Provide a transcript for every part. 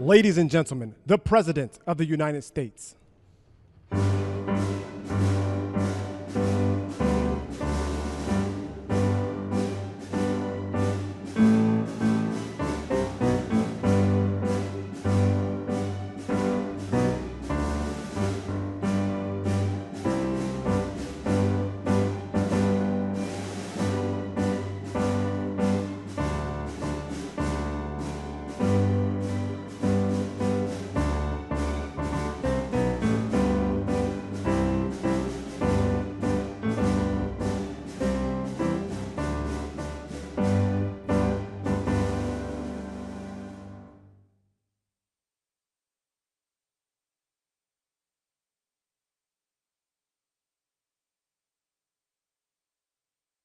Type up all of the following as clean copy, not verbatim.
ladies and gentlemen, the President of the United States.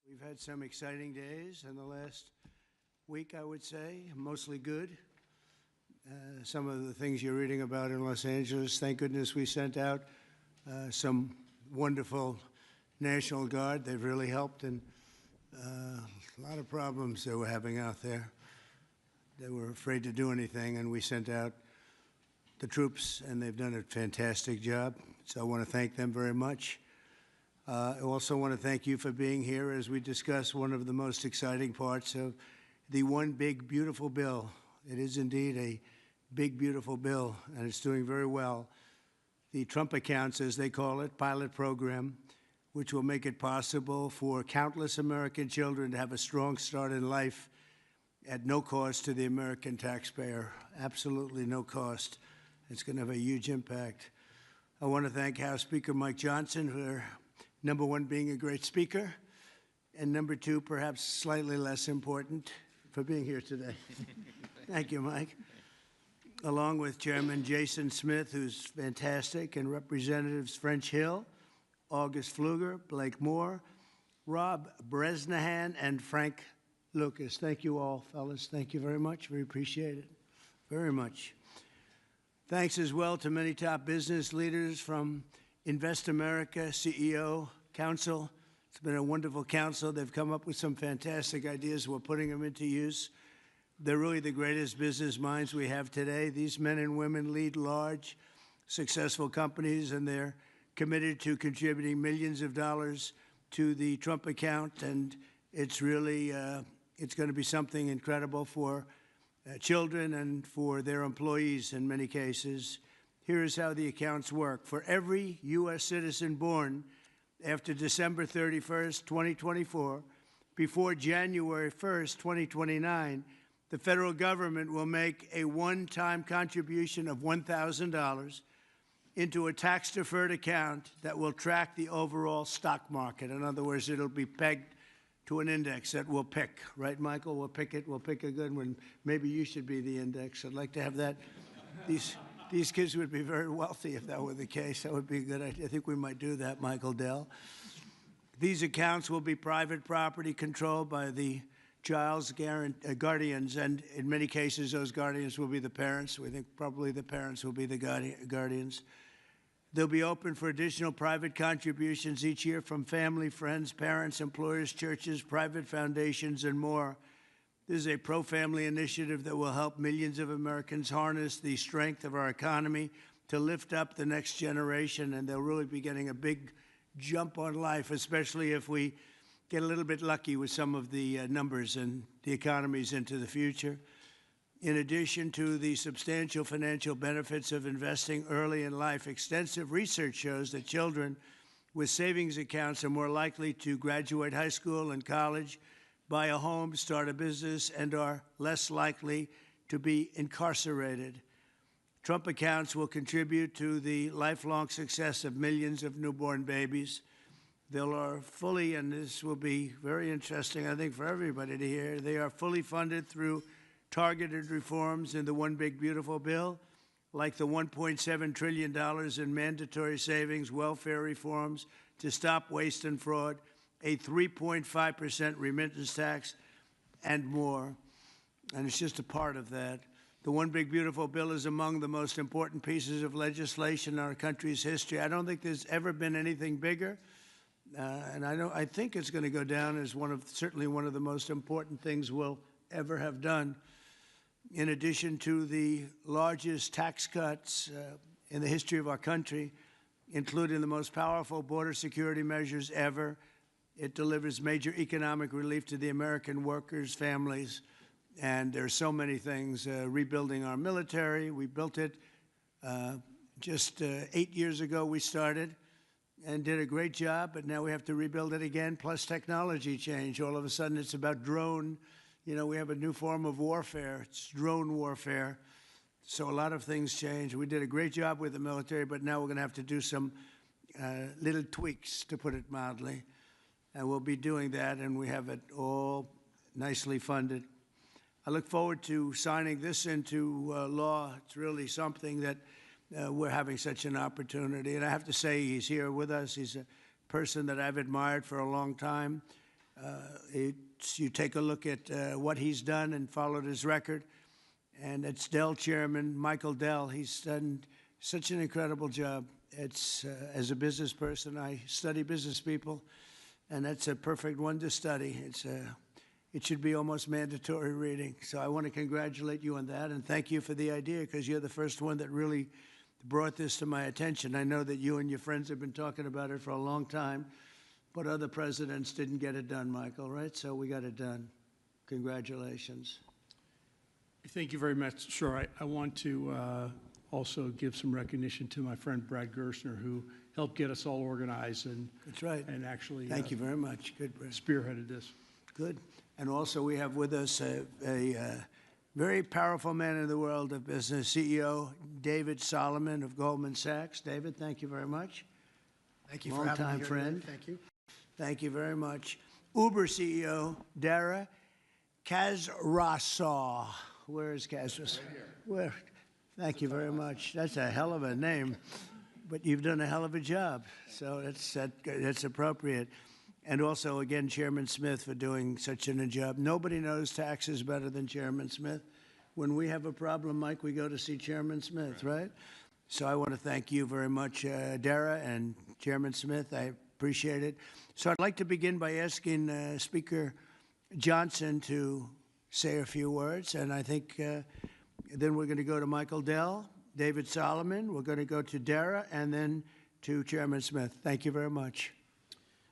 We've had some exciting days in the last week, I would say, mostly good. Some of the things you're reading about in Los Angeles, thank goodness we sent out some wonderful National Guard. They've really helped, and a lot of problems they were having out there. They were afraid to do anything, and we sent out the troops, and they've done a fantastic job. So I want to thank them very much. I also want to thank you for being here as we discuss one of the most exciting parts of the One Big Beautiful Bill. It is indeed a big, beautiful bill, and it's doing very well. The Trump Accounts, as they call it, pilot program, which will make it possible for countless American children to have a strong start in life at no cost to the American taxpayer, absolutely no cost. It's going to have a huge impact. I want to thank House Speaker Mike Johnson for number one, being a great speaker, and number two, perhaps slightly less important, for being here today. Thank you, Mike. Along with Chairman Jason Smith, who's fantastic, and Representatives French Hill, August Pfluger, Blake Moore, Rob Bresnahan, and Frank Lucas. Thank you all, fellas. Thank you very much. We appreciate it very much. Thanks as well to many top business leaders from Invest America, CEO, Council. It's been a wonderful council. They've come up with some fantastic ideas. We're putting them into use. They're really the greatest business minds we have today. These men and women lead large, successful companies, and they're committed to contributing millions of dollars to the Trump account. And it's really, it's going to be something incredible for children and for their employees in many cases. Here's how the accounts work. For every U.S. citizen born after December 31st, 2024, before January 1st, 2029, the federal government will make a one-time contribution of $1,000 into a tax-deferred account that will track the overall stock market. In other words, it'll be pegged to an index that we'll pick. Right, Michael? We'll pick it. We'll pick a good one. Maybe you should be the index. I'd like to have that. These kids would be very wealthy if that were the case. That would be a good idea. I think we might do that, Michael Dell. These accounts will be private property controlled by the child's guardians, and in many cases, those guardians will be the parents. We think probably the parents will be the guardians. They'll be open for additional private contributions each year from family, friends, parents, employers, churches, private foundations, and more. This is a pro-family initiative that will help millions of Americans harness the strength of our economy to lift up the next generation, and they'll really be getting a big jump on life, especially if we get a little bit lucky with some of the numbers and the economies into the future. In addition to the substantial financial benefits of investing early in life, extensive research shows that children with savings accounts are more likely to graduate high school and college, buy a home, start a business, and are less likely to be incarcerated. Trump accounts will contribute to the lifelong success of millions of newborn babies. They are fully, and this will be very interesting, I think, for everybody to hear, they are fully funded through targeted reforms in the One Big Beautiful Bill, like the $1.7 trillion in mandatory savings, welfare reforms to stop waste and fraud, a 3.5% remittance tax, and more. And it's just a part of that. The One Big Beautiful Bill is among the most important pieces of legislation in our country's history. I don't think there's ever been anything bigger. And I think it's going to go down as certainly one of the most important things we'll ever have done. in addition to the largest tax cuts in the history of our country, including the most powerful border security measures ever. It delivers major economic relief to the American workers' families. And there are so many things. Rebuilding our military, we built it just 8 years ago. We started and did a great job, but now we have to rebuild it again, plus technology change. All of a sudden, it's about drone. You know, we have a new form of warfare. It's drone warfare. So a lot of things change. We did a great job with the military, but now we're going to have to do some little tweaks, to put it mildly. And we'll be doing that, and we have it all nicely funded. I look forward to signing this into law. It's really something that we're having such an opportunity. And I have to say, he's here with us. He's a person that I've admired for a long time. You take a look at what he's done and followed his record. And it's Dell Chairman, Michael Dell. He's done such an incredible job. It's, as a business person, I study business people, and that's a perfect one to study. It should be almost mandatory reading. So I want to congratulate you on that, and thank you for the idea, because you're the first one that really brought this to my attention. I know that you and your friends have been talking about it for a long time, but other presidents didn't get it done, Michael, right? So we got it done. Congratulations. Thank you very much. Sure. I want to also give some recognition to my friend Brad Gerstner, who helped get us all organized and That's right. And actually Thank you very much. Good, Brad. spearheaded this. Good. And also we have with us a very powerful man in the world of business, CEO David Solomon of Goldman Sachs. David, thank you very much. Thank you for having me Long-time here friend. today. Thank you. Thank you very much. Uber CEO Dara Khosrowshahi. Where is Khosrowshahi? Right here. Where? Thank you very much. That's a hell of a name, but you've done a hell of a job, so that's appropriate. And also, again, Chairman Smith for doing such a job. Nobody knows taxes better than Chairman Smith. When we have a problem, Mike, we go to see Chairman Smith, right? So I want to thank you very much, Dara and Chairman Smith. I appreciate it. So I'd like to begin by asking Speaker Johnson to say a few words, and I think then we're going to go to Michael Dell, David Solomon, we're going to go to Dara, and then to Chairman Smith. Thank you very much.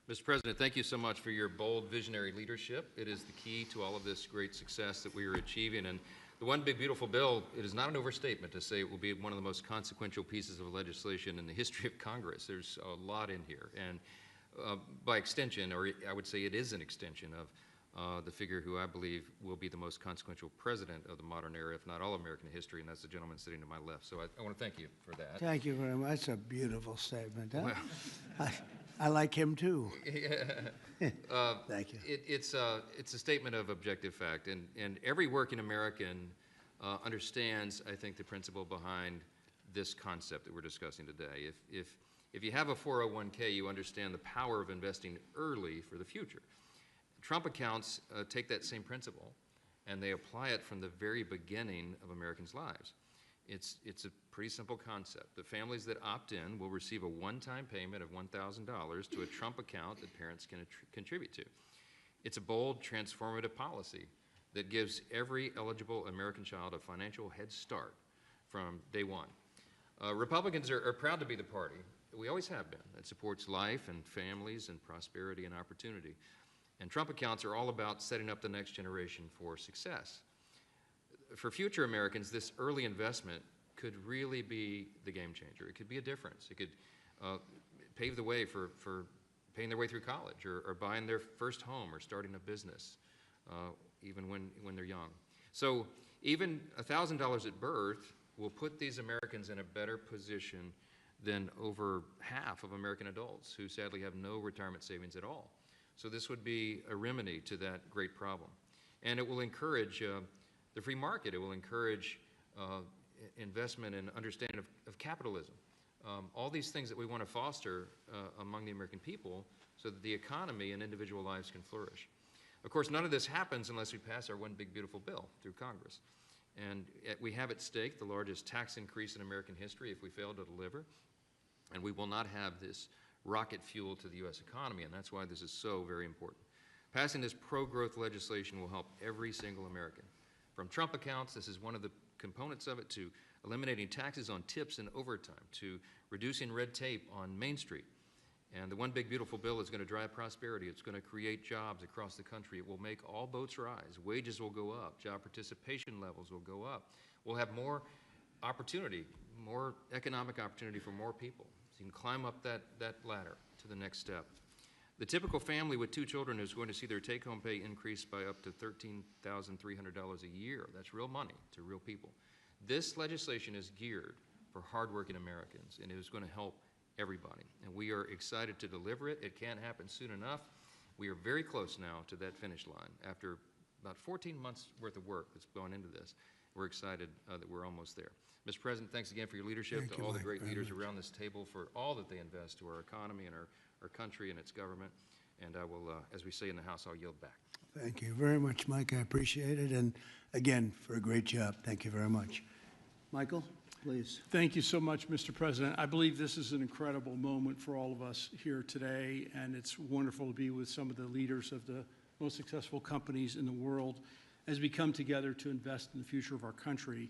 Mr. President, thank you so much for your bold, visionary leadership. It is the key to all of this great success that we are achieving. And the One Big Beautiful Bill, it is not an overstatement to say it will be one of the most consequential pieces of legislation in the history of Congress. There's a lot in here. And by extension, or I would say it is an extension of the figure who I believe will be the most consequential president of the modern era, if not all American history, and that's the gentleman sitting to my left. So I want to thank you for that. Thank you very much. That's a beautiful statement. Huh? Well, I like him too. Thank you. It's a statement of objective fact, and every working American understands, I think, the principle behind this concept that we're discussing today. If you have a 401k, you understand the power of investing early for the future. Trump accounts take that same principle, and they apply it from the very beginning of Americans' lives. It's a pretty simple concept. The families that opt in will receive a one-time payment of $1,000 to a Trump account that parents can contribute to. It's a bold, transformative policy that gives every eligible American child a financial head start from day one. Republicans are proud to be the party, we always have been, that supports life and families and prosperity and opportunity. And Trump accounts are all about setting up the next generation for success. For future Americans, this early investment could really be the game changer. It could be a difference. It could pave the way for paying their way through college or buying their first home or starting a business, even when they're young. So even $1,000 at birth will put these Americans in a better position than over half of American adults who sadly have no retirement savings at all. So this would be a remedy to that great problem. And it will encourage the free market. It will encourage investment and understanding of capitalism. All these things that we want to foster among the American people so that the economy and individual lives can flourish. Of course, none of this happens unless we pass our One Big Beautiful Bill through Congress. And we have at stake the largest tax increase in American history if we fail to deliver. And we will not have this rocket fuel to the U.S. economy, and that's why this is so very important. Passing this pro-growth legislation will help every single American From Trump accounts, this is one of the components of it, to eliminating taxes on tips and overtime, to reducing red tape on Main Street. And the one big beautiful bill is going to drive prosperity. It's going to create jobs across the country. It will make all boats rise. Wages will go up. Job participation levels will go up. We'll have more opportunity, more economic opportunity for more people. So you can climb up that ladder to the next step. The typical family with 2 children is going to see their take-home pay increase by up to $13,300 a year. That's real money to real people. This legislation is geared for hardworking Americans, and it is going to help everybody. And we are excited to deliver it. It can't happen soon enough. We are very close now to that finish line. After about 14 months worth of work that's gone into this, we're excited that we're almost there. Mr. President, thanks again for your leadership, Thank to you, all the Mike, great very leaders much. around this table for all that they invest to our economy and our country and its government. And I will, as we say in the House, I'll yield back. Thank you very much, Mike. I appreciate it. And again, for a great job. Thank you very much. Michael, please. Thank you so much, Mr. President. I believe this is an incredible moment for all of us here today, and it's wonderful to be with some of the leaders of the most successful companies in the world as we come together to invest in the future of our country.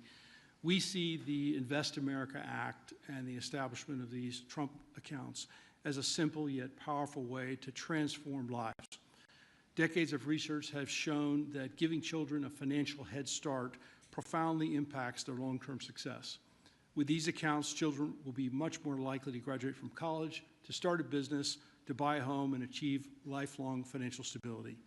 We see the Invest America Act and the establishment of these Trump accounts as a simple yet powerful way to transform lives. Decades of research have shown that giving children a financial head start profoundly impacts their long-term success. With these accounts, children will be much more likely to graduate from college, to start a business, to buy a home, and achieve lifelong financial stability.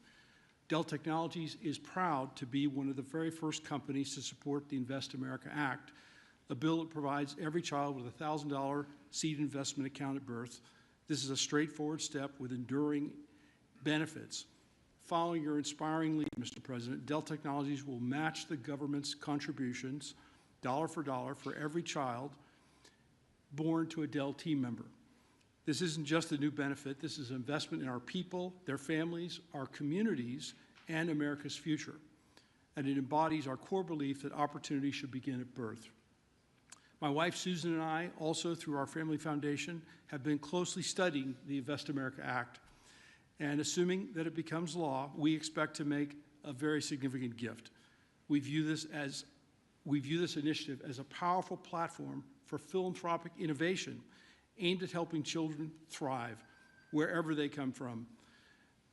Dell Technologies is proud to be one of the very first companies to support the Invest America Act, a bill that provides every child with a $1,000 seed investment account at birth. This is a straightforward step with enduring benefits. Following your inspiring lead, Mr. President, Dell Technologies will match the government's contributions, dollar for every child born to a Dell team member. This isn't just a new benefit. This is an investment in our people, their families, our communities, and America's future. And it embodies our core belief that opportunity should begin at birth. My wife, Susan, and I, also through our family foundation, have been closely studying the Invest America Act. And assuming that it becomes law, we expect to make a very significant gift. We view this initiative as a powerful platform for philanthropic innovation aimed at helping children thrive wherever they come from,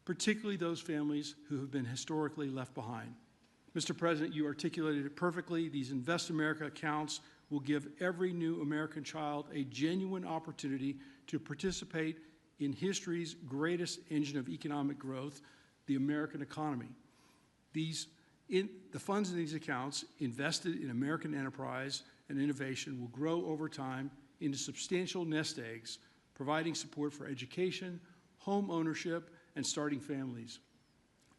particularly those families who have been historically left behind. Mr. President, you articulated it perfectly. These Invest America accounts will give every new American child a genuine opportunity to participate in history's greatest engine of economic growth, the American economy. The funds in these accounts invested in American enterprise and innovation will grow over time into substantial nest eggs, providing support for education, home ownership, and starting families.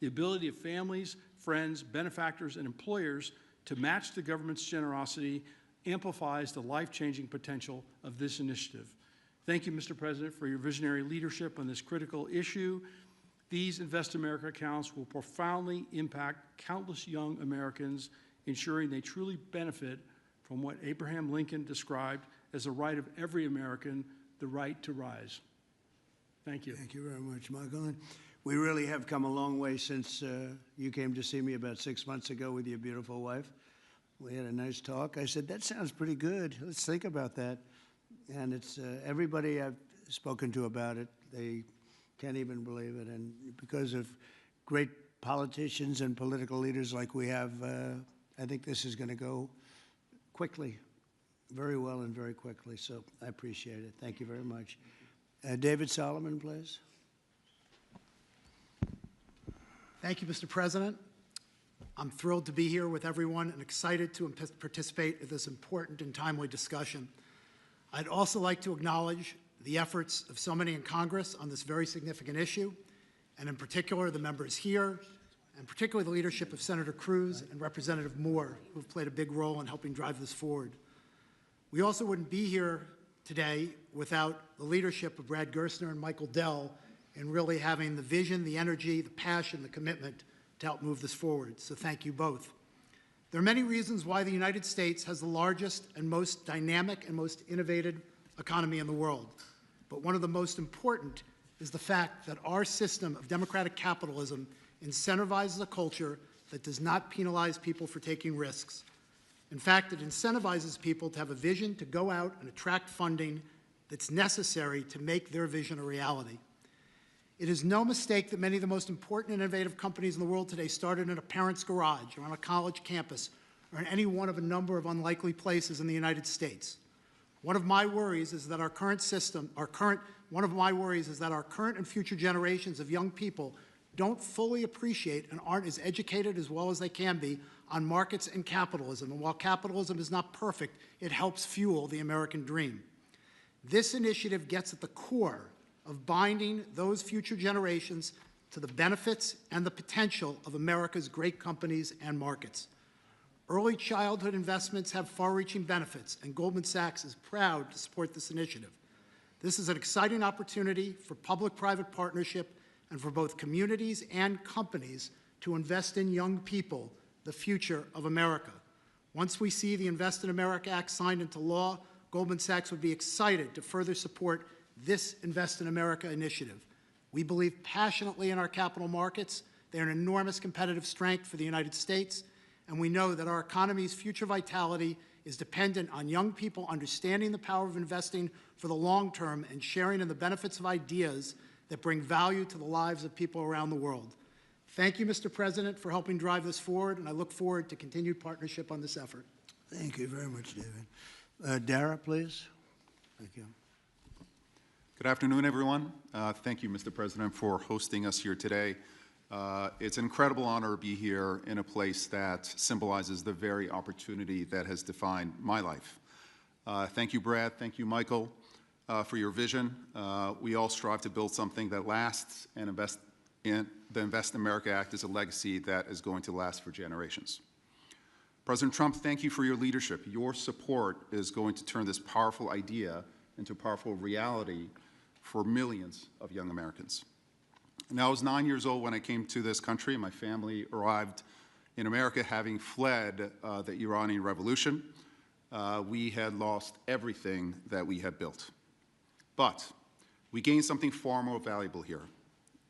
The ability of families, friends, benefactors, and employers to match the government's generosity amplifies the life-changing potential of this initiative. Thank you, Mr. President, for your visionary leadership on this critical issue. These Invest America accounts will profoundly impact countless young Americans, ensuring they truly benefit from what Abraham Lincoln described as the right of every American, the right to rise. Thank you. Thank you very much, Michael. And we really have come a long way since you came to see me about 6 months ago with your beautiful wife. We had a nice talk. I said, that sounds pretty good. Let's think about that. And it's everybody I've spoken to about it, they can't even believe it. And because of great politicians and political leaders like we have, I think this is going to go quickly, very well and very quickly. So I appreciate it. Thank you very much. David Solomon, please. Thank you, Mr. President. I'm thrilled to be here with everyone and excited to participate in this important and timely discussion. I'd also like to acknowledge the efforts of so many in Congress on this very significant issue, and in particular the members here, and particularly the leadership of Senator Cruz and Representative Moore, who have played a big role in helping drive this forward. We also wouldn't be here today without the leadership of Brad Gerstner and Michael Dell in really having the vision, the energy, the passion, the commitment to help move this forward. So thank you both. There are many reasons why the United States has the largest and most dynamic and most innovative economy in the world. But one of the most important is the fact that our system of democratic capitalism incentivizes a culture that does not penalize people for taking risks. In fact, it incentivizes people to have a vision to go out and attract funding that's necessary to make their vision a reality. It is no mistake that many of the most important and innovative companies in the world today started in a parent's garage or on a college campus or in any one of a number of unlikely places in the United States. One of my worries is that our current and future generations of young people don't fully appreciate and aren't as educated as well as they can be on markets and capitalism. And while capitalism is not perfect, it helps fuel the American dream. This initiative gets at the core of binding those future generations to the benefits and the potential of America's great companies and markets. Early childhood investments have far-reaching benefits, and Goldman Sachs is proud to support this initiative. This is an exciting opportunity for public-private partnership and for both communities and companies to invest in young people, the future of America. Once we see the Invest America Act signed into law, Goldman Sachs would be excited to further support this Invest in America initiative. We believe passionately in our capital markets. They are an enormous competitive strength for the United States, and we know that our economy's future vitality is dependent on young people understanding the power of investing for the long term and sharing in the benefits of ideas that bring value to the lives of people around the world. Thank you, Mr. President, for helping drive this forward, and I look forward to continued partnership on this effort. Thank you very much, David. Dara, please. Thank you. Good afternoon, everyone. Thank you, Mr. President, for hosting us here today. It's an incredible honor to be here in a place that symbolizes the very opportunity that has defined my life. Thank you, Brad. Thank you, Michael, for your vision. We all strive to build something that lasts, and the Invest America Act is a legacy that is going to last for generations. President Trump, thank you for your leadership. Your support is going to turn this powerful idea into powerful reality for millions of young Americans. Now, I was 9 years old when I came to this country. My family arrived in America having fled the Iranian Revolution. We had lost everything that we had built. But we gained something far more valuable here.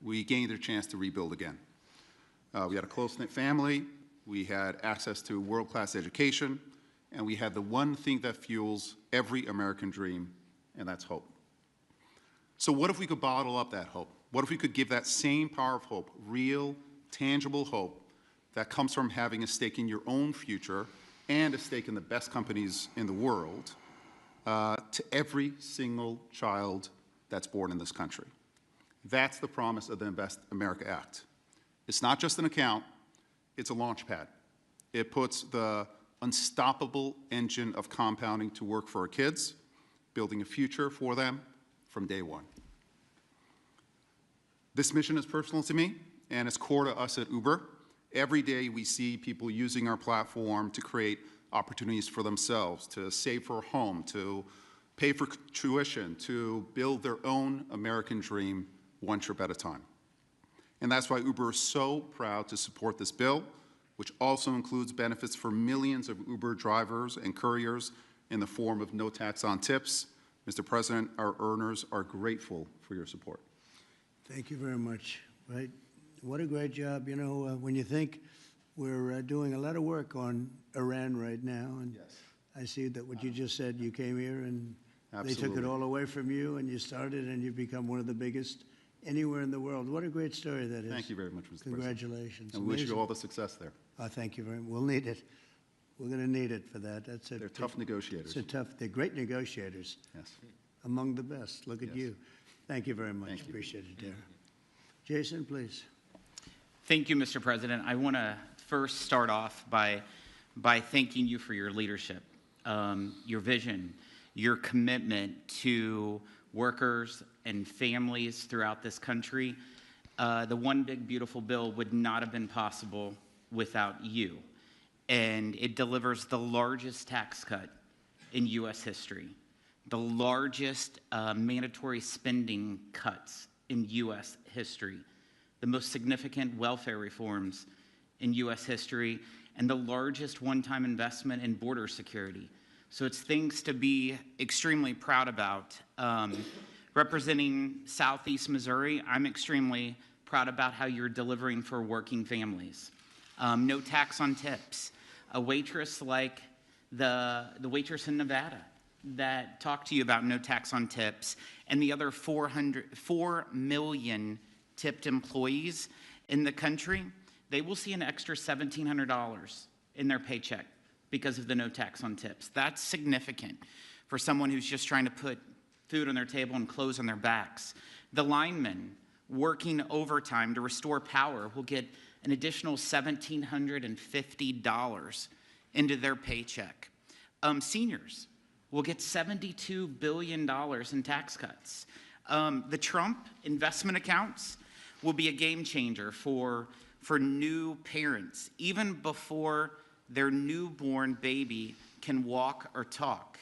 We gained a chance to rebuild again. We had a close-knit family. We had access to world-class education. And we had the one thing that fuels every American dream, and that's hope. So what if we could bottle up that hope? What if we could give that same power of hope, real, tangible hope, that comes from having a stake in your own future and a stake in the best companies in the world to every single child that's born in this country? That's the promise of the Invest America Act. It's not just an account, it's a launch pad. It puts the unstoppable engine of compounding to work for our kids, building a future for them from day one. This mission is personal to me, and it's core to us at Uber. Every day we see people using our platform to create opportunities for themselves, to save for a home, to pay for tuition, to build their own American dream one trip at a time. And that's why Uber is so proud to support this bill, which also includes benefits for millions of Uber drivers and couriers in the form of no tax on tips. Mr. President, our earners are grateful for your support. Thank you very much. Right? What a great job. You know, when you think we're doing a lot of work on Iran right now, and yes. I see that what you just said, you came here and Absolutely. They took it all away from you, and you started, and you've become one of the biggest anywhere in the world. What a great story that is. Thank you very much, Mr. Congratulations. President. And we wish you all the success there. Thank you very much. We'll need it. We're going to need it for that. That's it. They're tough negotiators. They're great negotiators. Yes. Among the best. Look at Yes. you. Thank you very much. Thank you. Appreciate it, Dara. Jason, please. Thank you, Mr. President. I want to first start off by thanking you for your leadership, your vision, your commitment to workers and families throughout this country. The One Big Beautiful Bill would not have been possible without you. And it delivers the largest tax cut in U.S. history, the largest mandatory spending cuts in U.S. history, the most significant welfare reforms in U.S. history, and the largest one-time investment in border security. So it's things to be extremely proud about. Representing Southeast Missouri, I'm extremely proud about how you're delivering for working families. No tax on tips. A waitress like the waitress in Nevada that talked to you about no tax on tips, and the other 4 million tipped employees in the country, they will see an extra $1,700 in their paycheck because of the no tax on tips. That's significant for someone who's just trying to put food on their table and clothes on their backs. The linemen working overtime to restore power will get an additional $1,750 into their paycheck. Seniors will get $72 billion in tax cuts. The Trump investment accounts will be a game changer for new parents, even before their newborn baby can walk or talk.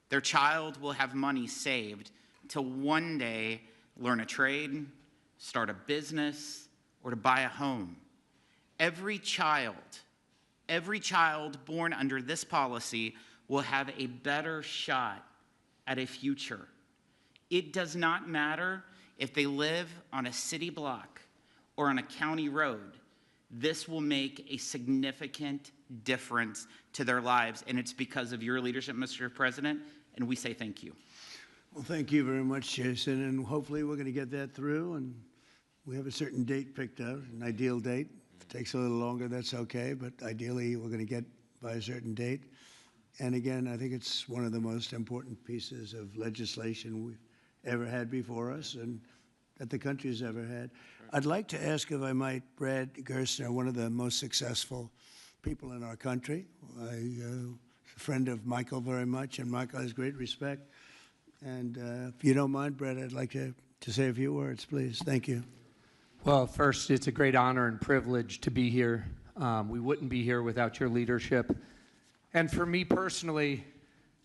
Their child will have money saved to one day learn a trade, start a business, or to buy a home. Every child born under this policy will have a better shot at a future. It does not matter if they live on a city block or on a county road. This will make a significant difference to their lives, and it's because of your leadership, Mr. President, and we say thank you. Well, thank you very much, Jason, and hopefully we're going to get that through, and we have a certain date picked out, an ideal date. If it takes a little longer, that's okay, but ideally we're going to get by a certain date. And again, I think it's one of the most important pieces of legislation we've ever had before us and that the country's ever had. I'd like to ask, if I might, Brad Gerstner, one of the most successful people in our country. I'm a friend of Michael very much, and Michael has great respect. And if you don't mind, Brad, I'd like to say a few words, please. Thank you. Well, first, it's a great honor and privilege to be here. We wouldn't be here without your leadership. And for me personally,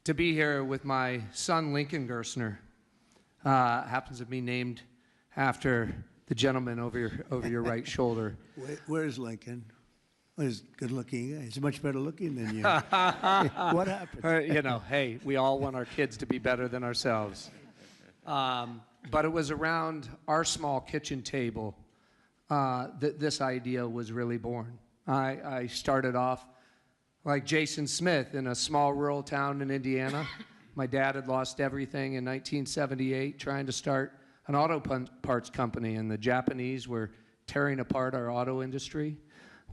to be here with my son, Lincoln Gerstner, happens to be named after the gentleman over your right shoulder. Where's Lincoln? Well, he's good looking. He's much better looking than you. What happened? You know, hey, we all want our kids to be better than ourselves. But it was around our small kitchen table that this idea was really born. I started off like Jason Smith in a small rural town in Indiana. My dad had lost everything in 1978 trying to start an auto parts company, and the Japanese were tearing apart our auto industry.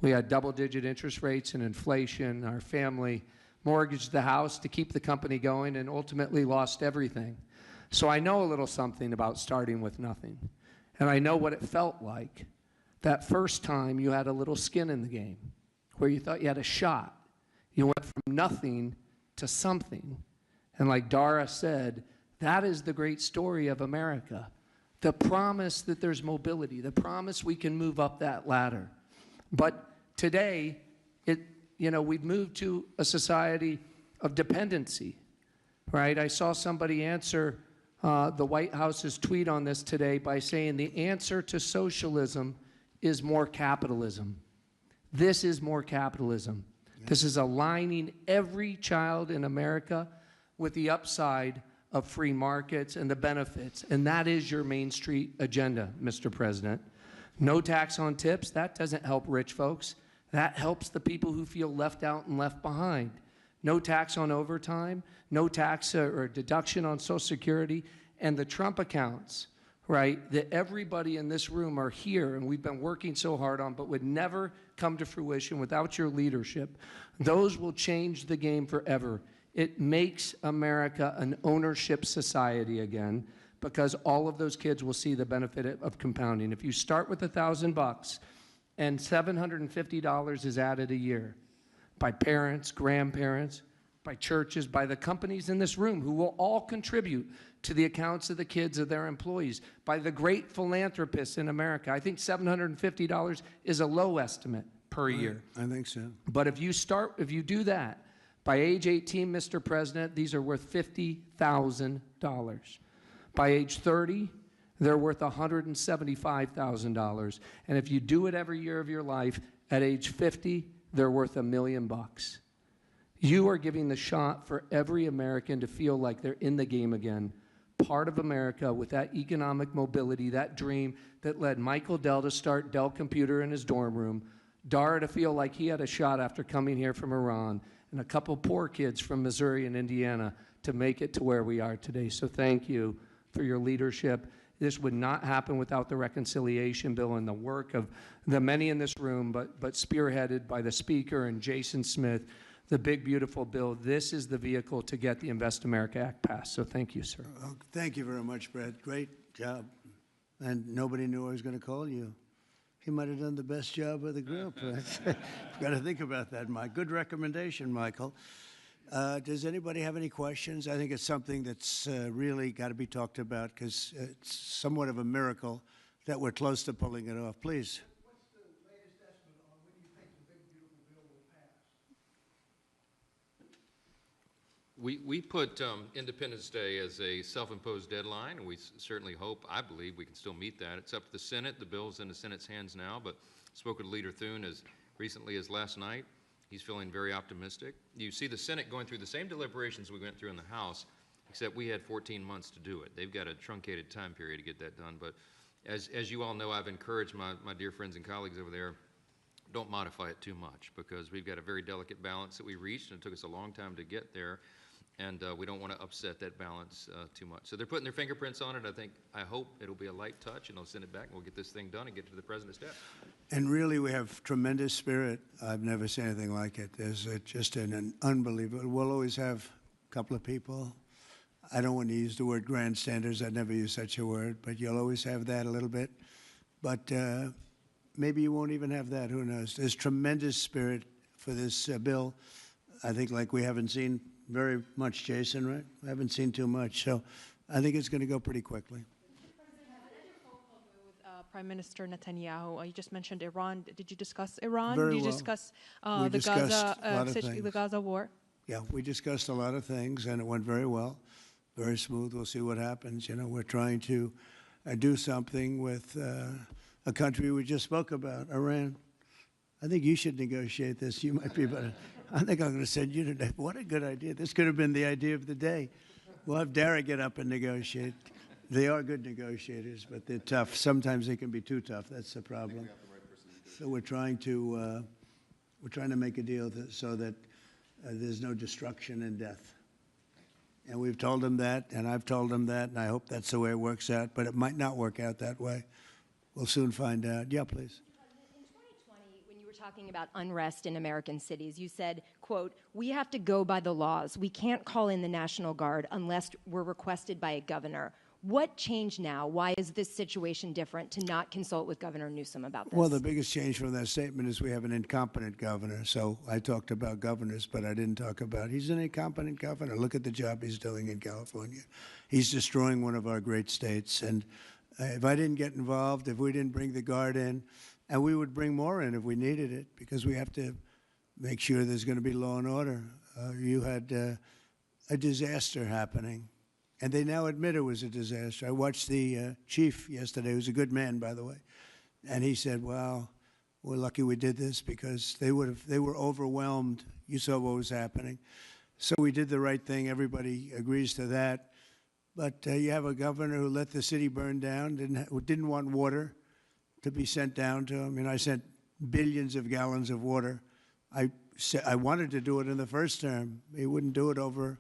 We had double-digit interest rates and inflation. Our family mortgaged the house to keep the company going and ultimately lost everything. So I know a little something about starting with nothing. And I know what it felt like that first time you had a little skin in the game, where you thought you had a shot. You went from nothing to something. And like Dara said, that is the great story of America. The promise that there's mobility, the promise we can move up that ladder. But today, we've moved to a society of dependency, right? I saw somebody answer the White House's tweet on this today by saying the answer to socialism is more capitalism. This is more capitalism. Yeah. This is aligning every child in America with the upside of free markets and the benefits, and that is your Main Street agenda, Mr. President. No tax on tips, that doesn't help rich folks. That helps the people who feel left out and left behind. No tax on overtime, no tax or deduction on Social Security, and the Trump accounts, right, that everybody in this room are here and we've been working so hard on, but would never come to fruition without your leadership. Those will change the game forever. It makes America an ownership society again, because all of those kids will see the benefit of compounding. If you start with $1,000 and $750 is added a year by parents, grandparents, by churches, by the companies in this room who will all contribute to the accounts of the kids of their employees, by the great philanthropists in America. I think $750 is a low estimate per year. I think so. But if you do that, by age 18, Mr. President, these are worth $50,000. By age 30, they're worth $175,000. And if you do it every year of your life, at age 50, they're worth $1 million. You are giving the shot for every American to feel like they're in the game again, part of America with that economic mobility, that dream that led Michael Dell to start Dell Computer in his dorm room, Dara to feel like he had a shot after coming here from Iran, and a couple poor kids from Missouri and Indiana to make it to where we are today. So thank you for your leadership. This would not happen without the reconciliation bill and the work of the many in this room, but spearheaded by the Speaker and Jason Smith, the big, beautiful bill. This is the vehicle to get the Invest America Act passed. So thank you, sir. Oh, thank you very much, Brad. Great job. And nobody knew I was going to call you. He might have done the best job of the group. I've got to think about that, Mike. Good recommendation, Michael. Does anybody have any questions? I think it's something that's really got to be talked about because it's somewhat of a miracle that we're close to pulling it off. Please. What's the latest estimate on when you think the big, beautiful bill will pass? We put Independence Day as a self-imposed deadline, and we certainly hope, I believe, we can still meet that. It's up to the Senate. The bill's in the Senate's hands now, but I spoke with Leader Thune as recently as last night. He's feeling very optimistic. You see the Senate going through the same deliberations we went through in the House, except we had 14 months to do it. They've got a truncated time period to get that done. But as you all know, I've encouraged my dear friends and colleagues over there, don't modify it too much because we've got a very delicate balance that we reached, and it took us a long time to get there. And we don't want to upset that balance too much. So they're putting their fingerprints on it. I hope it'll be a light touch, and they'll send it back, and we'll get this thing done and get to the President's desk. And really, we have tremendous spirit. I've never seen anything like it. There's just an unbelievable. We'll always have a couple of people. I don't want to use the word grandstanders. I'd never use such a word, but you'll always have that a little bit. But maybe you won't even have that. Who knows? There's tremendous spirit for this bill. I think like we haven't seen very much, Jason, right? We haven't seen too much. So I think it's going to go pretty quickly. Prime Minister Netanyahu, you just mentioned Iran. Did you discuss Iran? Very Did you well. discuss We discussed a lot of the things. Gaza war? Yeah, we discussed a lot of things, and it went very well, very smooth. We'll see what happens. You know, we're trying to do something with a country we just spoke about, Iran. I think you should negotiate this. You might be better. I think I'm going to send you today. What a good idea. This could have been the idea of the day. We'll have Dara get up and negotiate. They are good negotiators, but they're tough. Sometimes they can be too tough. That's the problem. So we're trying to make a deal so that there's no destruction and death. And we've told them that, and I've told them that, and I hope that's the way it works out. But it might not work out that way. We'll soon find out. Yeah, please. In 2020, when you were talking about unrest in American cities, you said, quote, "We have to go by the laws. We can't call in the National Guard unless we're requested by a governor." What changed now? Why is this situation different to not consult with Governor Newsom about this? Well, the biggest change from that statement is we have an incompetent governor. So I talked about governors, but I didn't talk about he's an incompetent governor. Look at the job he's doing in California. He's destroying one of our great states. And if I didn't get involved, if we didn't bring the Guard in, and we would bring more in if we needed it, because we have to make sure there's going to be law and order. You had a disaster happening. And they now admit it was a disaster. I watched the chief yesterday, who's a good man, by the way, and he said, "Wow, we're lucky we did this because they were overwhelmed. You saw what was happening." So we did the right thing. Everybody agrees to that. But you have a governor who let the city burn down, didn't want water to be sent down to him. And I sent billions of gallons of water. I wanted to do it in the first term. He wouldn't do it over.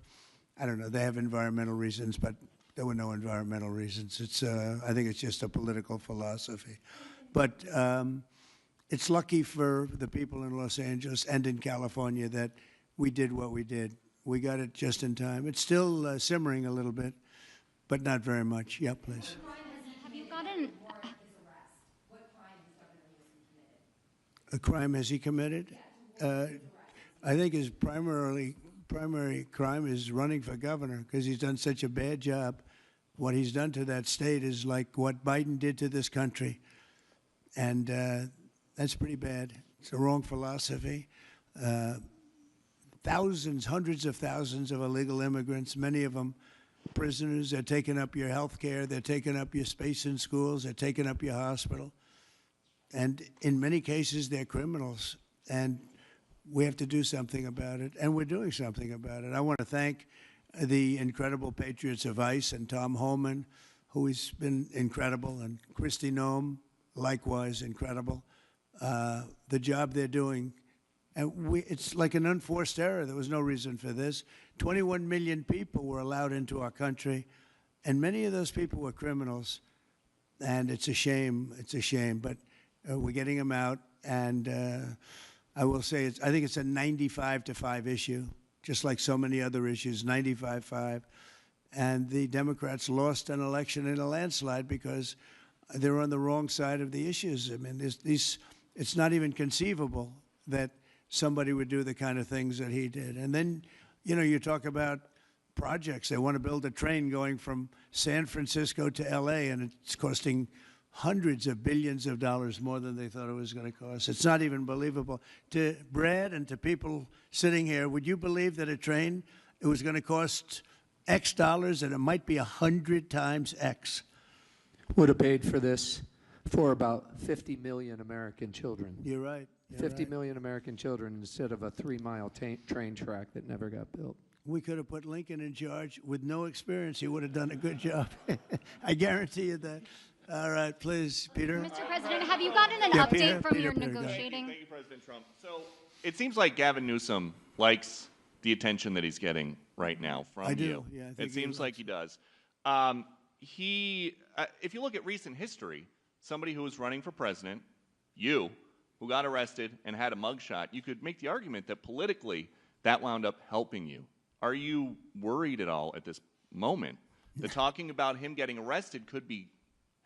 I don't know, they have environmental reasons, but there were no environmental reasons. I think it's just a political philosophy. But it's lucky for the people in Los Angeles and in California that we did what we did. We got it just in time. It's still simmering a little bit, but not very much. Yeah, please. Have you gotten... What crime has Governor Newsom committed? A crime has he committed? I think his primary crime is running for governor because he's done such a bad job. What he's done to that state is like what Biden did to this country. And that's pretty bad. It's a wrong philosophy. Thousands, hundreds of thousands of illegal immigrants, many of them prisoners. They're taking up your health care. They're taking up your space in schools. They're taking up your hospital. And in many cases, they're criminals. And we have to do something about it, and we're doing something about it. I want to thank the incredible patriots of ICE and Tom Homan, who has been incredible, and Kristi Noem, likewise incredible. the job they're doing. And it's like an unforced error. There was no reason for this. 21 million people were allowed into our country, and many of those people were criminals. And it's a shame. It's a shame. But we're getting them out. And I will say, I think it's a 95-5 issue, just like so many other issues, 95-5. And the Democrats lost an election in a landslide because they're on the wrong side of the issues. I mean, it's not even conceivable that somebody would do the kind of things that he did. And then, you know, you talk about projects. They want to build a train going from San Francisco to L.A., and it's costing hundreds of billions of dollars more than they thought it was going to cost. It's not even believable. To Brad and to people sitting here, would you believe that a train, it was going to cost X dollars and it might be 100 times X? Would have paid for this for about 50 million American children. You're right. 50 million American children instead of a 3-mile train track that never got built. We could have put Lincoln in charge with no experience. He would have done a good job. I guarantee you that. All right, please, Peter. Mr. President, have you gotten an update from your negotiating? Thank you, President Trump. So it seems like Gavin Newsom likes the attention that he's getting right now from you. I do. Yeah, I think it seems like he does. If you look at recent history, somebody who was running for president, you, who got arrested and had a mugshot, you could make the argument that politically that wound up helping you. Are you worried at all at this moment that talking about him getting arrested could be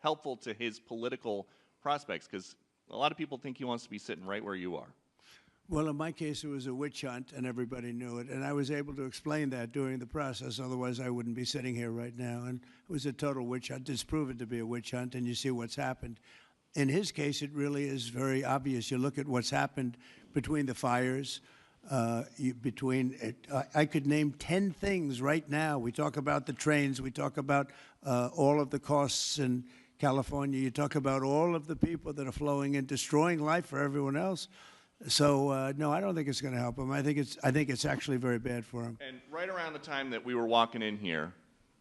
helpful to his political prospects? Because a lot of people think he wants to be sitting right where you are. Well, in my case, it was a witch hunt, and everybody knew it. And I was able to explain that during the process. Otherwise, I wouldn't be sitting here right now. And it was a total witch hunt. It's proven to be a witch hunt, and you see what's happened. In his case, it really is very obvious. You look at what's happened between the fires, I could name 10 things right now. We talk about the trains. We talk about all of the costs in California. You talk about all of the people that are flowing in, destroying life for everyone else. So no, I don't think it's going to help him. I think it's actually very bad for him. And right around the time that we were walking in here,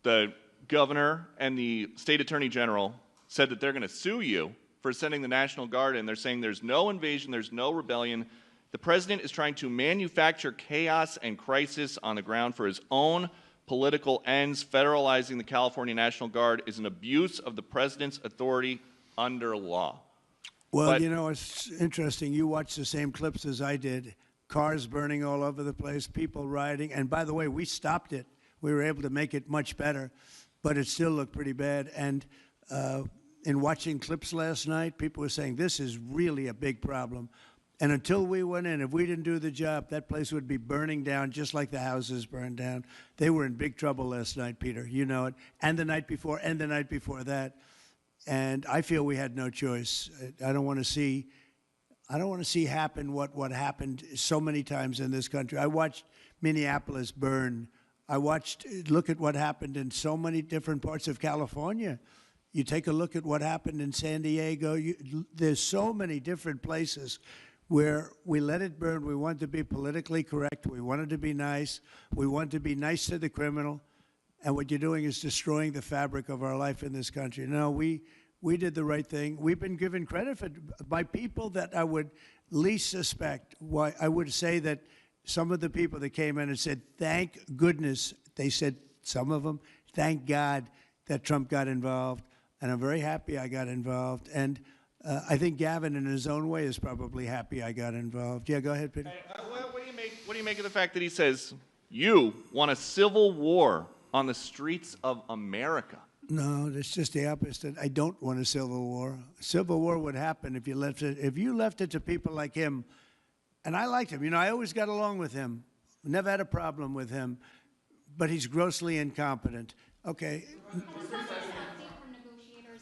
the governor and the state attorney general said that they're going to sue you for sending the National Guard in. They're saying there's no invasion, there's no rebellion. The president is trying to manufacture chaos and crisis on the ground for his own political ends. Federalizing the California National Guard is an abuse of the president's authority under law. Well, you know, it's interesting. You watched the same clips as I did. Cars burning all over the place, people rioting. And by the way, we stopped it. We were able to make it much better, but it still looked pretty bad. And in watching clips last night, people were saying, this is really a big problem. And until we went in, if we didn't do the job, that place would be burning down just like the houses burned down. They were in big trouble last night, Peter. You know it. And the night before, and the night before that. And I feel we had no choice. I don't want to see happen what happened so many times in this country. I watched Minneapolis burn. Look at what happened in so many different parts of California. You take a look at what happened in San Diego. There's so many different places where we let it burn. We wanted to be politically correct. We wanted to be nice. We wanted to be nice to the criminal. And what you're doing is destroying the fabric of our life in this country. No, we did the right thing. We've been given credit by people that I would least suspect. Why I would say that some of the people that came in and said, thank goodness, they said, some of them, thank God that Trump got involved. And I'm very happy I got involved. And I think Gavin, in his own way, is probably happy I got involved. Yeah, go ahead, Peter. What do you make of the fact that he says, you want a civil war on the streets of America? No, it's just the opposite. I don't want a civil war. A civil war would happen if you left it to people like him. And I liked him. You know, I always got along with him. Never had a problem with him. But he's grossly incompetent. Okay.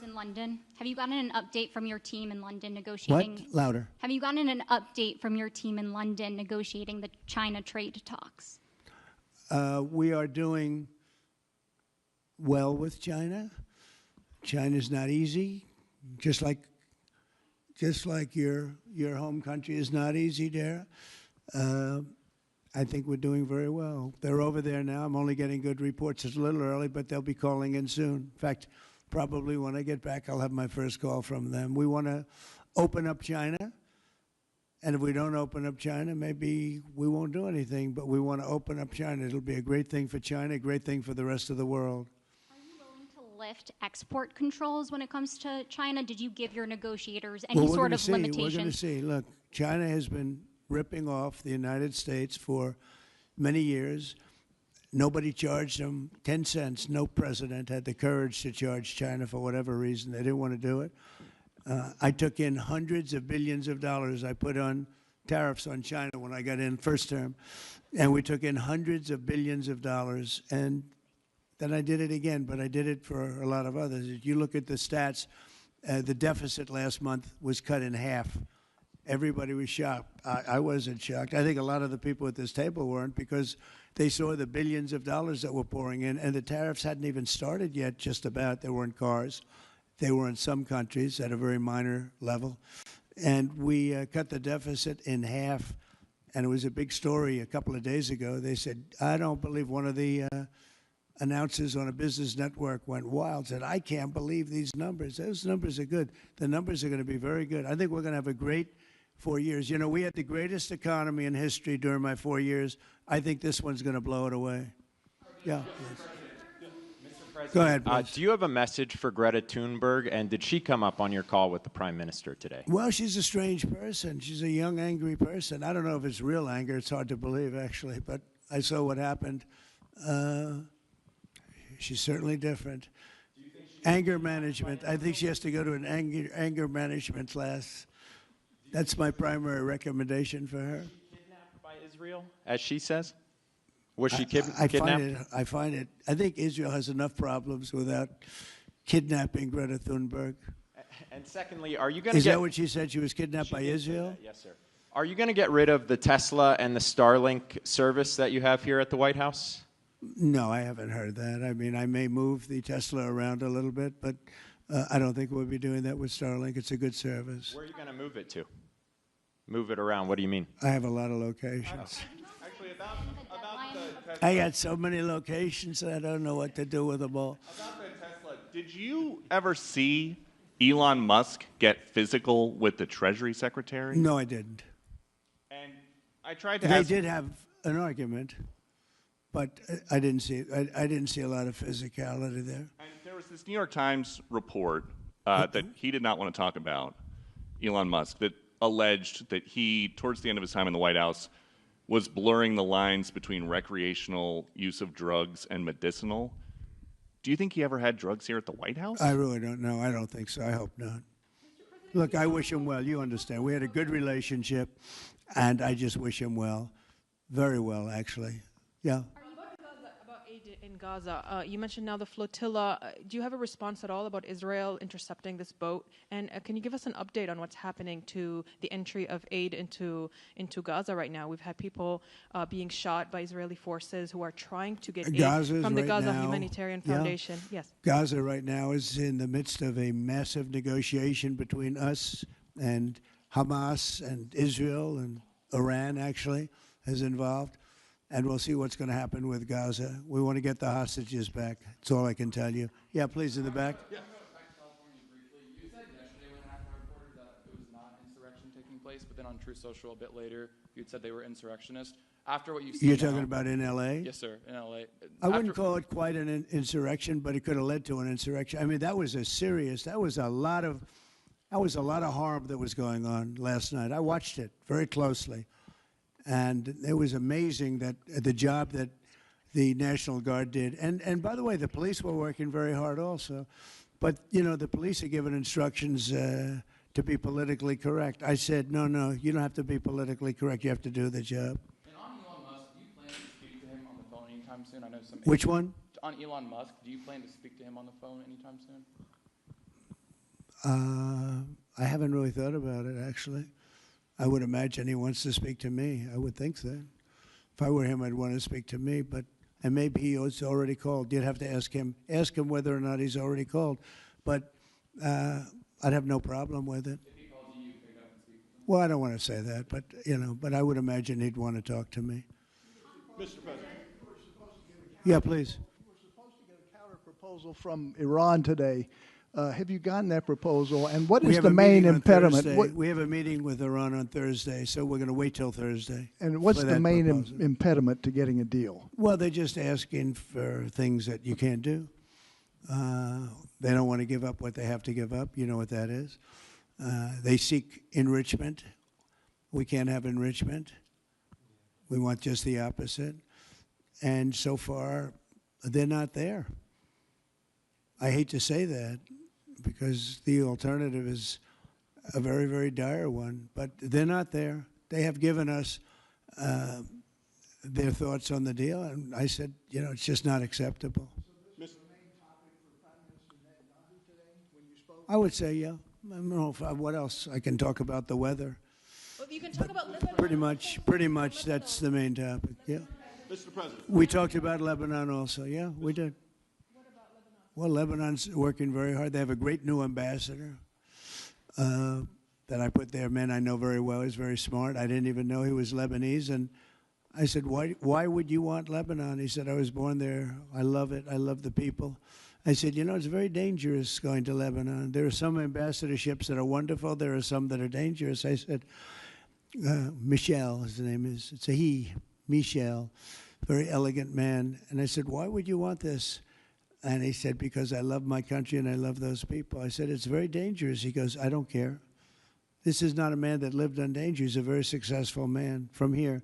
In London, have you gotten an update from your team in London negotiating? What? Louder. Have you gotten an update from your team in London negotiating the China trade talks? We are doing well with China. China's not easy, just like your home country is not easy, Dara. I think we're doing very well. They're over there now. I'm only getting good reports. It's a little early, but they'll be calling in soon. In fact, probably when I get back, I'll have my first call from them. We want to open up China. And if we don't open up China, maybe we won't do anything, but we want to open up China. It'll be a great thing for China, a great thing for the rest of the world. Are you willing to lift export controls when it comes to China? Did you give your negotiators any sort of limitations? We're going to see. Look, China has been ripping off the United States for many years. Nobody charged them 10 cents. No president had the courage to charge China for whatever reason. They didn't want to do it. I took in hundreds of billions of dollars. I put on tariffs on China when I got in first term, and we took in hundreds of billions of dollars. And then I did it again, but I did it for a lot of others. If you look at the stats, the deficit last month was cut in half. Everybody was shocked. I wasn't shocked. I think a lot of the people at this table weren't, because they saw the billions of dollars that were pouring in, and the tariffs hadn't even started yet, just about. They were in cars. They were in some countries at a very minor level. And we cut the deficit in half, and it was a big story a couple of days ago. They said, I don't believe, one of the announcers on a business network went wild, said, I can't believe these numbers. Those numbers are good. The numbers are going to be very good. I think we're going to have a great 4 years. You know, we had the greatest economy in history during my 4 years. I think this one's going to blow it away. Yeah. Go ahead, please. Do you have a message for Greta Thunberg, and did she come up on your call with the Prime Minister today? Well, she's a strange person. She's a young, angry person. I don't know if it's real anger. It's hard to believe, actually, but I saw what happened. She's certainly different. Anger management. I think she has to go to an anger management class. That's my primary recommendation for her. Was she kidnapped by Israel, as she says? Was she kidnapped? I find it. I think Israel has enough problems without kidnapping Greta Thunberg. And secondly, are you going to Is that what she said? She was kidnapped by Israel? Yes, sir. Are you going to get rid of the Tesla and the Starlink service that you have here at the White House? No, I haven't heard that. I mean, I may move the Tesla around a little bit, but I don't think we'll be doing that with Starlink. It's a good service. Where are you going to move it to? Move it around. What do you mean? I have a lot of locations. Actually, about the Tesla. I got so many locations that I don't know what to do with them all. About the Tesla, did you ever see Elon Musk get physical with the Treasury Secretary? No, I didn't. And I tried to They ask... did have an argument, but I didn't see a lot of physicality there. And there was this New York Times report that he did not want to talk about, Elon Musk, that alleged that he, towards the end of his time in the White House, was blurring the lines between recreational use of drugs and medicinal. Do you think he ever had drugs here at the White House? I really don't know. I don't think so. I hope not. Look, I wish him well. You understand. We had a good relationship, and I just wish him well. Very well, actually. Yeah. About aid in Gaza, you mentioned now the flotilla. Do you have a response at all about Israel intercepting this boat? And can you give us an update on what's happening to the entry of aid into Gaza right now? We've had people being shot by Israeli forces who are trying to get aid from the Gaza Humanitarian Foundation. Yes. Gaza right now is in the midst of a massive negotiation between us and Hamas and Israel, and Iran actually is involved. And we'll see what's going to happen with Gaza. We want to get the hostages back. That's all I can tell you. Yeah, please, in the back. Yeah. You said yesterday when ACMA reported that it was not insurrection taking place, but then on Truth Social a bit later, you'd said they were insurrectionists. After what you've seen You're talking about in L.A.? Yes, sir, in L.A. I wouldn't call it quite an insurrection, but it could have led to an insurrection. I mean, that was a lot of harm that was going on last night. I watched it very closely. And it was amazing that the job that the National Guard did. And by the way, the police were working very hard also. But, you know, the police are given instructions to be politically correct. I said, no, you don't have to be politically correct. You have to do the job. And on Elon Musk, do you plan to speak to him on the phone anytime soon? I know some. Which one? On Elon Musk, do you plan to speak to him on the phone anytime soon? I haven't really thought about it, actually. I would imagine he wants to speak to me. I would think that. If I were him, I'd want to speak to me. And maybe he was already called. You'd have to ask him whether or not he's already called. But I'd have no problem with it. If he calls you, pick up and speak with him. Well, I don't want to say that, but I would imagine he'd want to talk to me. Mr. President. Yeah, please. We were supposed to get a counter proposal from Iran today. Have you gotten that proposal? And what We is have the a main meeting on impediment? Thursday. We have a meeting with Iran on Thursday, so we're going to wait till Thursday. And what's for the that main proposal. impediment to getting a deal? Well, they're just asking for things that you can't do. They don't want to give up what they have to give up. You know what that is. They seek enrichment. We can't have enrichment. We want just the opposite. And so far, they're not there. I hate to say that because the alternative is a very, very dire one, but they're not there. They have given us their thoughts on the deal, and I said, you know, it's just not acceptable. I would say, yeah. I don't know what else. I can talk about the weather. Well, you can talk about Lebanon. Pretty much that's the main topic, yeah. Mr. President. We talked about Lebanon also, yeah, we did. What about Lebanon? Well, Lebanon's working very hard. They have a great new ambassador that I put there. Man, I know very well. He's very smart. I didn't even know he was Lebanese. And I said, why would you want Lebanon? He said, I was born there. I love it. I love the people. I said, you know, it's very dangerous going to Lebanon. There are some ambassadorships that are wonderful. There are some that are dangerous. I said, Michel, his name is. It's a he, Michel, very elegant man. And I said, why would you want this? And he said, because I love my country and I love those people. I said, it's very dangerous. He goes, I don't care. This is not a man that lived on danger. He's a very successful man from here.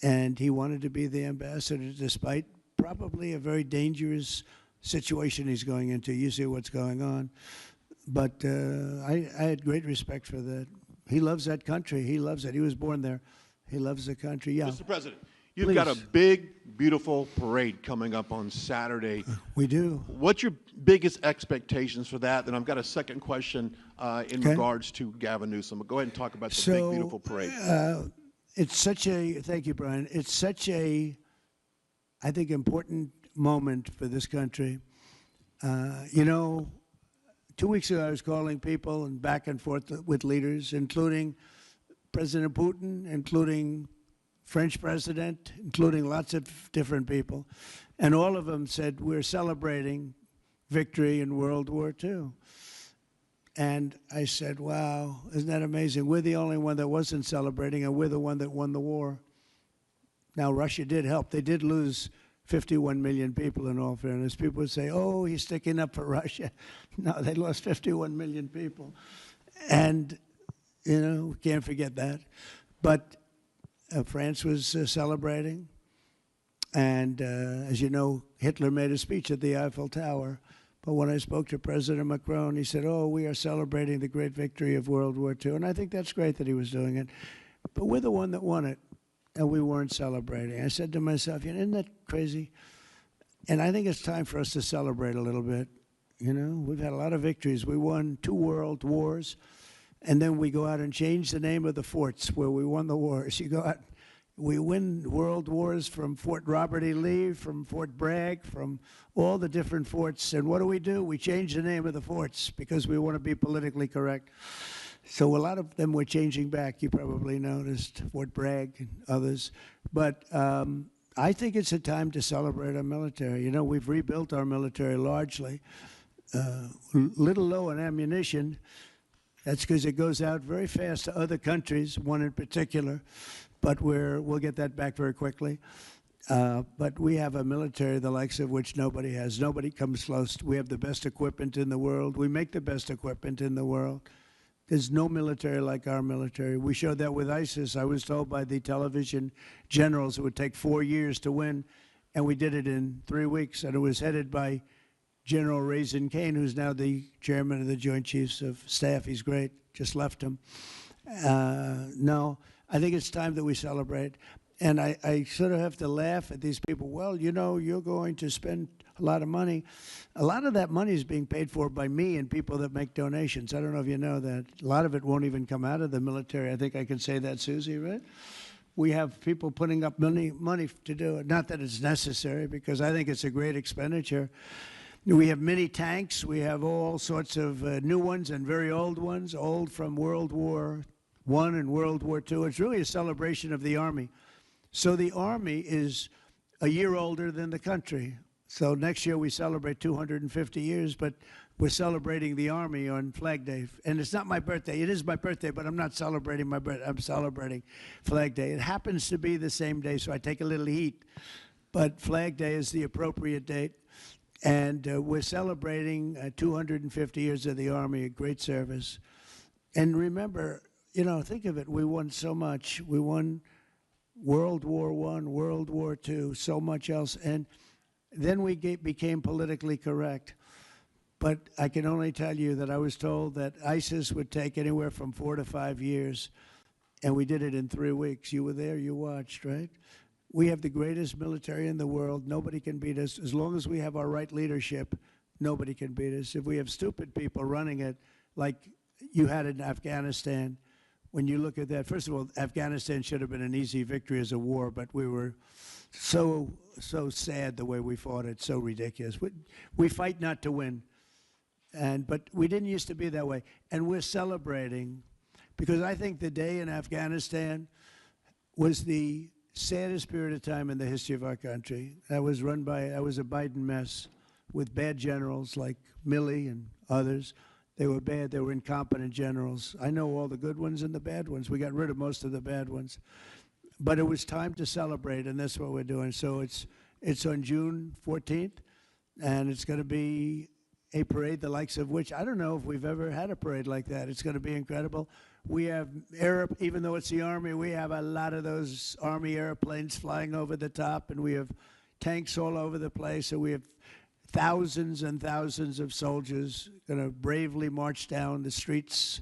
And he wanted to be the ambassador despite probably a very dangerous situation he's going into. You see what's going on. But I had great respect for that. He loves that country. He loves it. He was born there. He loves the country. Yeah. Mr. President, you've got a big, beautiful parade coming up on Saturday. We do. What's your biggest expectations for that? And I've got a second question in regards to Gavin Newsom. Go ahead and talk about the big, beautiful parade. It's such a, thank you, Brian. It's such a, I think, important moment for this country. You know, 2 weeks ago I was calling people and back and forth with leaders, including President Putin, including French president, including lots of different people. And all of them said, we're celebrating victory in World War II. And I said, wow, isn't that amazing? We're the only one that wasn't celebrating, and we're the one that won the war. Now, Russia did help. They did lose 51 million people, in all fairness. People would say, oh, he's sticking up for Russia. No, they lost 51 million people. And, you know, we can't forget that. But France was celebrating. And, as you know, Hitler made a speech at the Eiffel Tower. But when I spoke to President Macron, he said, oh, we are celebrating the great victory of World War II. And I think that's great that he was doing it. But we're the one that won it, and we weren't celebrating. I said to myself, you know, isn't that crazy? And I think it's time for us to celebrate a little bit. You know, we've had a lot of victories. We won 2 world wars, and then we go out and change the name of the forts where we won the wars. You go out, we win world wars from Fort Robert E. Lee, from Fort Bragg, from all the different forts. And what do? We change the name of the forts because we want to be politically correct. So a lot of them were changing back. You probably noticed Fort Bragg and others. But I think it's a time to celebrate our military. You know, we've rebuilt our military largely. Little low on ammunition. That's because it goes out very fast to other countries, one in particular. But we'll get that back very quickly. But we have a military the likes of which nobody has. Nobody comes close. We have the best equipment in the world. We make the best equipment in the world. There's no military like our military. We showed that with ISIS. I was told by the television generals it would take 4 years to win, and we did it in 3 weeks. And it was headed by General Raisin Kane, who's now the chairman of the Joint Chiefs of Staff. He's great. Just left him. No. I think it's time that we celebrate. And I sort of have to laugh at these people. Well, you know, you're going to spend a lot of money. A lot of that money is being paid for by me and people that make donations. I don't know if you know that. A lot of it won't even come out of the military. I think I can say that, Susie, right? We have people putting up money to do it. Not that it's necessary, because I think it's a great expenditure. We have mini tanks. We have all sorts of new ones and very old ones, old from World War I and World War II. It's really a celebration of the Army. So the Army is a year older than the country. So next year we celebrate 250 years, but we're celebrating the Army on Flag Day. And it's not my birthday. It is my birthday, but I'm not celebrating my birthday. I'm celebrating Flag Day. It happens to be the same day, so I take a little heat. But Flag Day is the appropriate date. And we're celebrating 250 years of the Army, a great service. And remember, you know, think of it. We won so much. We won World War I, World War II, so much else. And then we became politically correct. But I can only tell you that I was told that ISIS would take anywhere from 4 to 5 years, and we did it in 3 weeks. You were there, you watched, right? We have the greatest military in the world. Nobody can beat us. As long as we have our right leadership, nobody can beat us. If we have stupid people running it, like you had in Afghanistan, when you look at that, first of all, Afghanistan should have been an easy victory as a war, but we were so sad the way we fought it, so ridiculous. We fight not to win. But we didn't used to be that way. And we're celebrating, because I think the day in Afghanistan was the saddest period of time in the history of our country. That was a Biden mess with bad generals like Milley and others. They were bad. They were incompetent generals. I know all the good ones and the bad ones. We got rid of most of the bad ones. But it was time to celebrate, and that's what we're doing. So it's on June 14th, and it's going to be a parade the likes of which I don't know if we've ever had a parade like that. It's going to be incredible. We have even though it's the Army, we have a lot of those Army airplanes flying over the top, and we have tanks all over the place, and we have thousands and thousands of soldiers going to bravely march down the streets.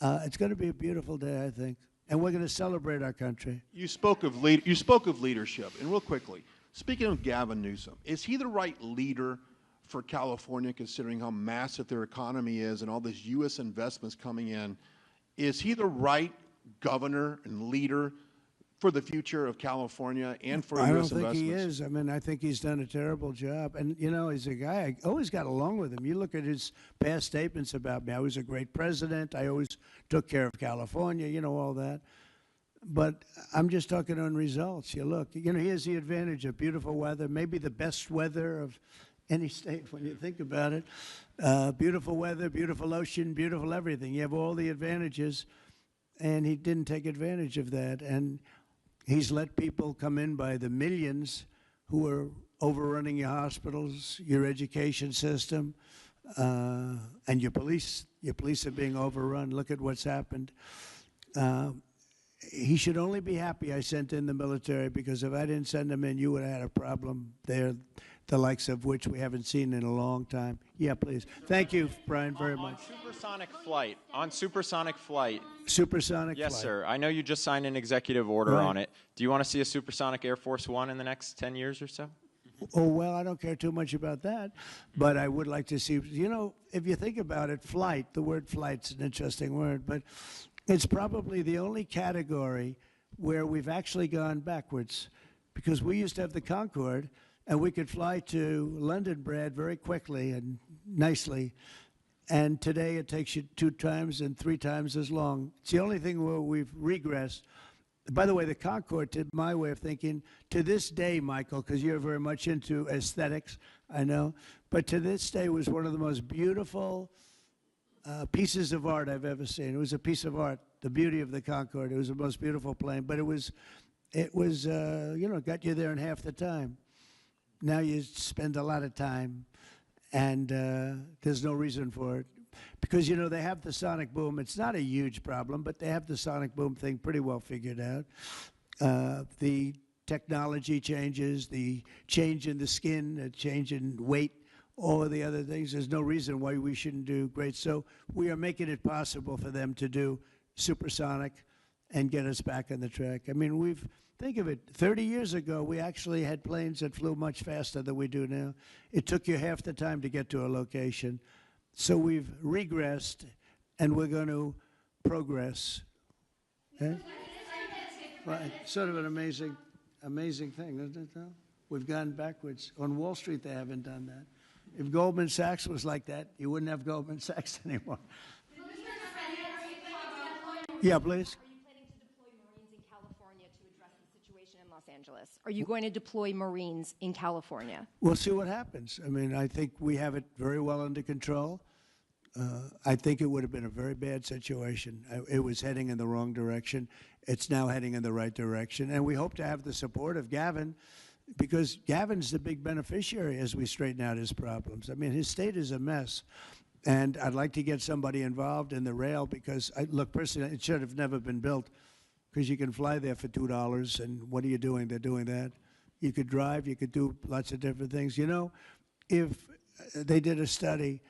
It's going to be a beautiful day, I think, and we're going to celebrate our country. You spoke of leadership, and real quickly, speaking of Gavin Newsom, is he the right leader for California, considering how massive their economy is and all these U.S. investments coming in? Is he the right governor and leader for the future of California and for U.S. investments? I don't think he is. I mean, I think he's done a terrible job. And, you know, he's a guy, I always got along with him. You look at his past statements about me. I was a great president. I always took care of California, you know, all that. But I'm just talking on results. You look, you know, he has the advantage of beautiful weather, maybe the best weather of any state when you think about it. Beautiful weather, beautiful ocean, beautiful everything. You have all the advantages, and he didn't take advantage of that. And he's let people come in by the millions who are overrunning your hospitals, your education system, and your police. Your police are being overrun. Look at what's happened. He should only be happy I sent in the military, because if I didn't send them in, you would have had a problem there, the likes of which we haven't seen in a long time. Yeah, please. Thank you, Brian, very much. On supersonic flight. Supersonic yes, flight. sir. I know you just signed an executive order on it. Do you want to see a supersonic Air Force One in the next 10 years or so? Oh, well, I don't care too much about that, but I would like to see, you know, if you think about it, flight, the word flight's an interesting word, but it's probably the only category where we've actually gone backwards, because we used to have the Concorde, and we could fly to London, Brad, very quickly and nicely. And today it takes you 2 times and 3 times as long. It's the only thing where we've regressed. By the way, the Concorde, to my way of thinking, to this day, Michael, because you're very much into aesthetics, I know, but to this day was one of the most beautiful pieces of art I've ever seen. It was a piece of art, the beauty of the Concorde. It was the most beautiful plane, but it was you know, got you there in half the time. Now you spend a lot of time, and there's no reason for it. Because, you know, they have the sonic boom. It's not a huge problem, but they have the sonic boom thing pretty well figured out. The technology changes, the change in the skin, the change in weight, all of the other things. There's no reason why we shouldn't do great. So we are making it possible for them to do supersonic and get us back on the track. I mean, think of it, 30 years ago, we actually had planes that flew much faster than we do now. It took you half the time to get to a location. So we've regressed, and we're going to progress. Eh? Right. Sort of an amazing thing, isn't it, though? We've gone backwards. On Wall Street, they haven't done that. If Goldman Sachs was like that, you wouldn't have Goldman Sachs anymore. Yeah, please. Are you going to deploy Marines in California? We'll see what happens. I mean, I think we have it very well under control. I think it would have been a very bad situation. It was heading in the wrong direction. It's now heading in the right direction. And we hope to have the support of Gavin, because Gavin's the big beneficiary as we straighten out his problems. I mean, his state is a mess. And I'd like to get somebody involved in the rail because, look, personally, it should have never been built because you can fly there for $2, and what are you doing? They're doing that. You could drive. You could do lots of different things. You know, if they did a study,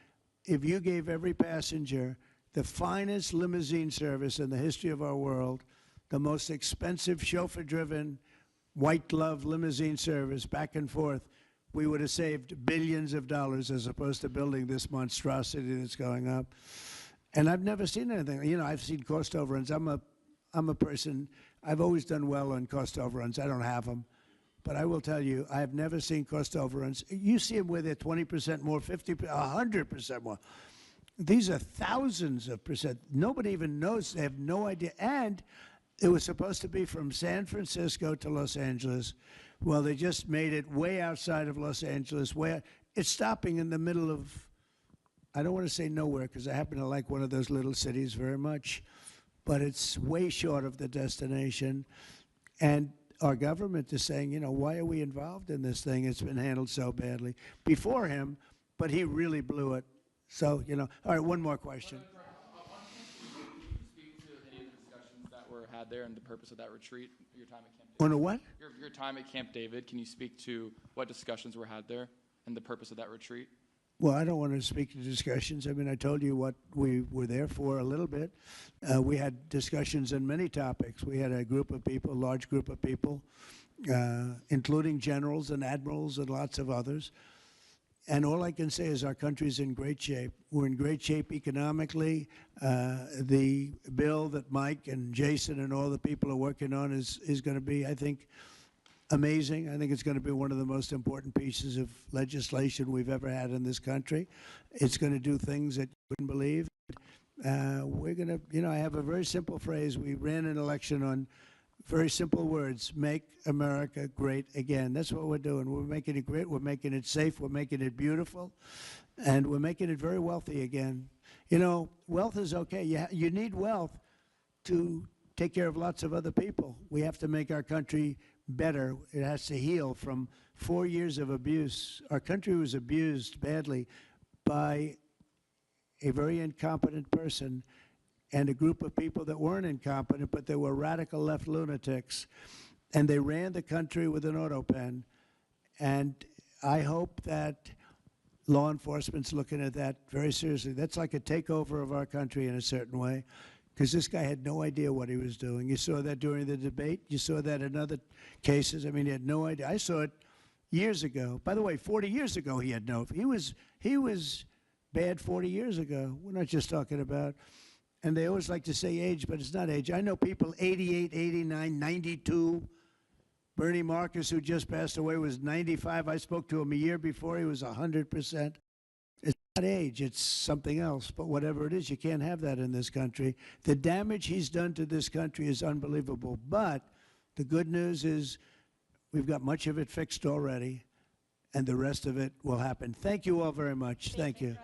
if you gave every passenger the finest limousine service in the history of our world, the most expensive chauffeur-driven, white-glove limousine service back and forth, we would have saved billions of dollars as opposed to building this monstrosity that's going up. And I've never seen anything. You know, I've seen cost overruns. I'm a person, I've always done well on cost overruns. I don't have them. But I will tell you, I have never seen cost overruns. You see them where they're 20% more, 50%, 100% more. These are thousands of percent. Nobody even knows. They have no idea. And it was supposed to be from San Francisco to Los Angeles. Well, they just made it way outside of Los Angeles. It's stopping in the middle of, I don't want to say nowhere because I happen to like one of those little cities very much, but it's way short of the destination. And our government is saying, you know, why are we involved in this thing? It's been handled so badly before him, but he really blew it. So, you know, all right, one more question. Speak to any of the discussions that were had there and the purpose of that retreat, your time at Camp David. On a what? Your time at Camp David. Can you speak to what discussions were had there and the purpose of that retreat? Well, I don't want to speak to discussions. I mean, I told you what we were there for a little bit. We had discussions on many topics. We had a group of people, a large group of people, including generals and admirals and lots of others. And all I can say is our country's in great shape. We're in great shape economically. The bill that Mike and Jason and all the people are working on is going to be, I think, amazing. I think it's going to be one of the most important pieces of legislation we've ever had in this country. It's going to do things that you wouldn't believe. We're going to, you know, I have a very simple phrase. We ran an election on very simple words: make America great again. That's what we're doing. We're making it great. We're making it safe. We're making it beautiful. And we're making it very wealthy again. You know, wealth is okay. You need wealth to take care of lots of other people. We have to make our country better. It has to heal from 4 years of abuse. Our country was abused badly by a very incompetent person and a group of people that weren't incompetent, but they were radical left lunatics. And they ran the country with an auto pen. And I hope that law enforcement's looking at that very seriously. That's like a takeover of our country in a certain way, because this guy had no idea what he was doing. You saw that during the debate. You saw that in other cases. I mean, he had no idea. I saw it years ago. By the way, 40 years ago, he had no. He was bad 40 years ago. We're not just talking about. And they always like to say age, but it's not age. I know people 88, 89, 92. Bernie Marcus, who just passed away, was 95. I spoke to him a year before. He was 100%. It's not age. It's something else. But whatever it is, you can't have that in this country. The damage he's done to this country is unbelievable. But the good news is we've got much of it fixed already, and the rest of it will happen. Thank you all very much. Thank you.